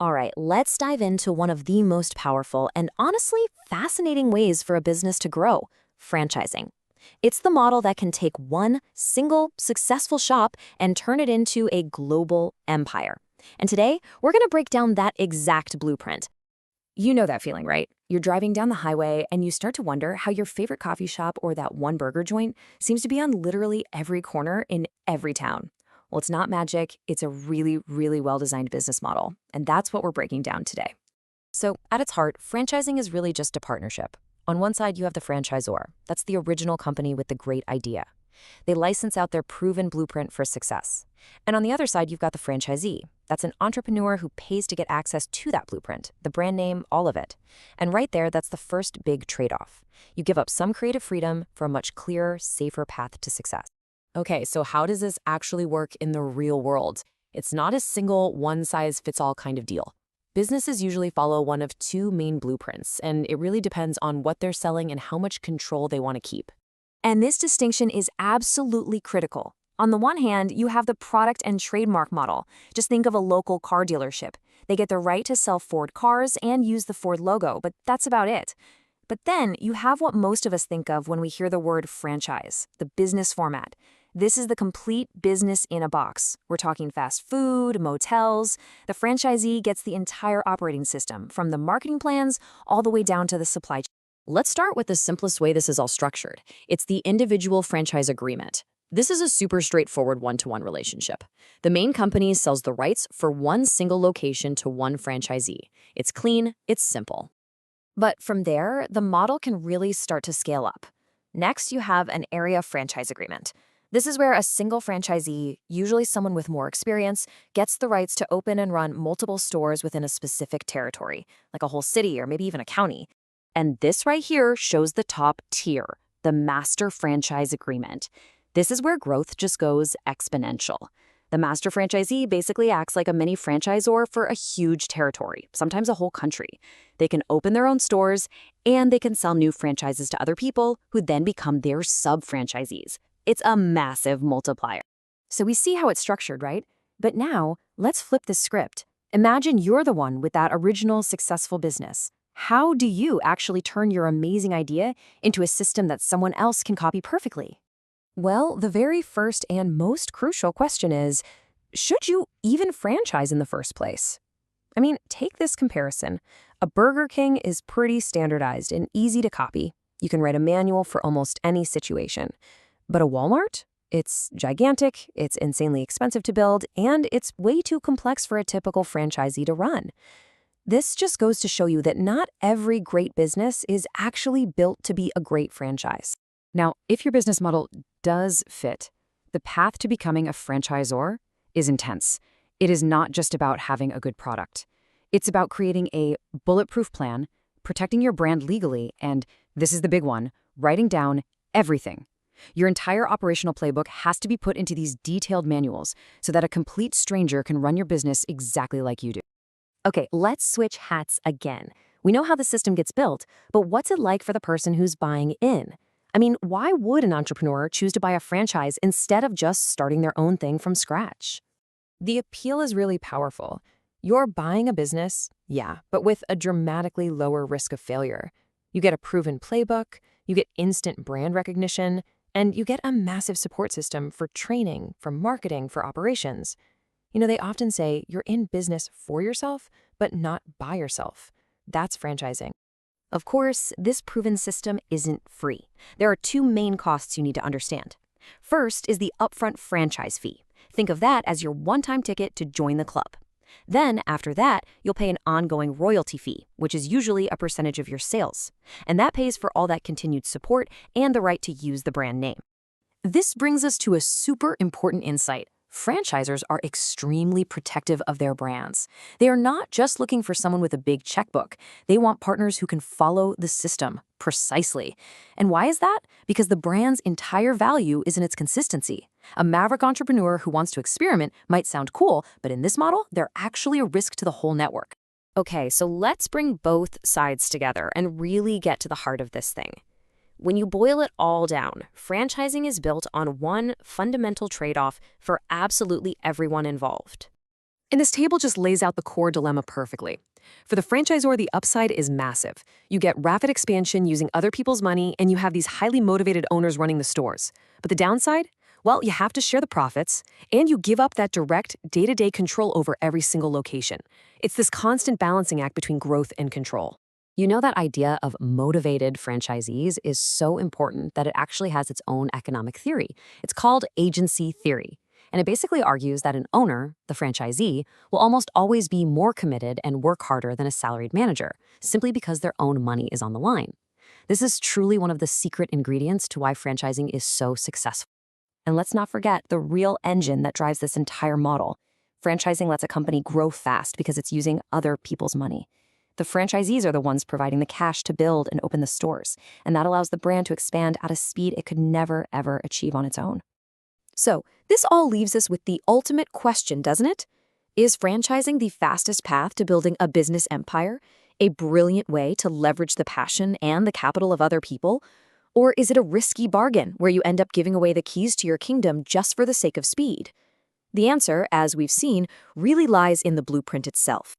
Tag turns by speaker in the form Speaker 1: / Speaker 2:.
Speaker 1: All right, let's dive into one of the most powerful and honestly fascinating ways for a business to grow: franchising. It's the model that can take one single successful shop and turn it into a global empire. And today, we're going to break down that exact blueprint. You know that feeling, right? You're driving down the highway and you start to wonder how your favorite coffee shop or that one burger joint seems to be on literally every corner in every town. Well, it's not magic. It's a really, really well-designed business model. And that's what we're breaking down today. So, at its heart, franchising is really just a partnership. On one side, you have the franchisor. That's the original company with the great idea. They license out their proven blueprint for success. And on the other side, you've got the franchisee. That's an entrepreneur who pays to get access to that blueprint, the brand name, all of it. And right there, that's the first big trade-off. You give up some creative freedom for a much clearer, safer path to success. Okay, so how does this actually work in the real world? It's not a single one-size-fits-all kind of deal. Businesses usually follow one of two main blueprints, and it really depends on what they're selling and how much control they want to keep. And this distinction is absolutely critical. On the one hand, you have the product and trademark model. Just think of a local car dealership. They get the right to sell Ford cars and use the Ford logo, but that's about it. But then you have what most of us think of when we hear the word franchise, the business format. This is the complete business in a box. We're talking fast food, motels. The franchisee gets the entire operating system, from the marketing plans all the way down to the supply chain. Let's start with the simplest way this is all structured. It's the individual franchise agreement. This is a super straightforward one-to-one relationship. The main company sells the rights for one single location to one franchisee. It's clean, it's simple. But from there, the model can really start to scale up. Next, you have an area franchise agreement. This is where a single franchisee, usually someone with more experience, gets the rights to open and run multiple stores within a specific territory, like a whole city or maybe even a county. And this right here shows the top tier, the master franchise agreement. This is where growth just goes exponential. The master franchisee basically acts like a mini franchisor for a huge territory, sometimes a whole country. They can open their own stores, and they can sell new franchises to other people who then become their sub-franchisees. It's a massive multiplier. So we see how it's structured, right? But now, let's flip the script. Imagine you're the one with that original successful business. How do you actually turn your amazing idea into a system that someone else can copy perfectly? Well, the very first and most crucial question is, should you even franchise in the first place? I mean, take this comparison. A Burger King is pretty standardized and easy to copy. You can write a manual for almost any situation. But a Walmart? It's gigantic, it's insanely expensive to build, and it's way too complex for a typical franchisee to run. This just goes to show you that not every great business is actually built to be a great franchise. Now, if your business model does fit, the path to becoming a franchisor is intense. It is not just about having a good product. It's about creating a bulletproof plan, protecting your brand legally, and this is the big one, writing down everything. Your entire operational playbook has to be put into these detailed manuals so that a complete stranger can run your business exactly like you do. Okay, let's switch hats again. We know how the system gets built, but what's it like for the person who's buying in? I mean, why would an entrepreneur choose to buy a franchise instead of just starting their own thing from scratch? The appeal is really powerful. You're buying a business, yeah, but with a dramatically lower risk of failure. You get a proven playbook, you get instant brand recognition, and you get a massive support system for training, for marketing, for operations. You know, they often say you're in business for yourself, but not by yourself. That's franchising. Of course, this proven system isn't free. There are two main costs you need to understand. First is the upfront franchise fee. Think of that as your one-time ticket to join the club. Then, after that, you'll pay an ongoing royalty fee, which is usually a percentage of your sales. And that pays for all that continued support and the right to use the brand name. This brings us to a super important insight. Franchisors are extremely protective of their brands. They are not just looking for someone with a big checkbook. They want partners who can follow the system precisely. And why is that? Because the brand's entire value is in its consistency. A maverick entrepreneur who wants to experiment might sound cool, but in this model, they're actually a risk to the whole network. Okay, so let's bring both sides together and really get to the heart of this thing. When you boil it all down, franchising is built on one fundamental trade-off for absolutely everyone involved.
Speaker 2: And this table just lays out the core dilemma perfectly. For the franchisor, the upside is massive. You get rapid expansion using other people's money, and you have these highly motivated owners running the stores. But the downside? Well, you have to share the profits, and you give up that direct, day-to-day control over every single location. It's this constant balancing act between growth and control.
Speaker 1: You know, that idea of motivated franchisees is so important that it actually has its own economic theory. It's called agency theory. And it basically argues that an owner, the franchisee, will almost always be more committed and work harder than a salaried manager, simply because their own money is on the line. This is truly one of the secret ingredients to why franchising is so successful. And let's not forget the real engine that drives this entire model. Franchising lets a company grow fast because it's using other people's money. The franchisees are the ones providing the cash to build and open the stores, and that allows the brand to expand at a speed it could never, ever achieve on its own. So, this all leaves us with the ultimate question, doesn't it? Is franchising the fastest path to building a business empire? A brilliant way to leverage the passion and the capital of other people? Or is it a risky bargain where you end up giving away the keys to your kingdom just for the sake of speed? The answer, as we've seen, really lies in the blueprint itself.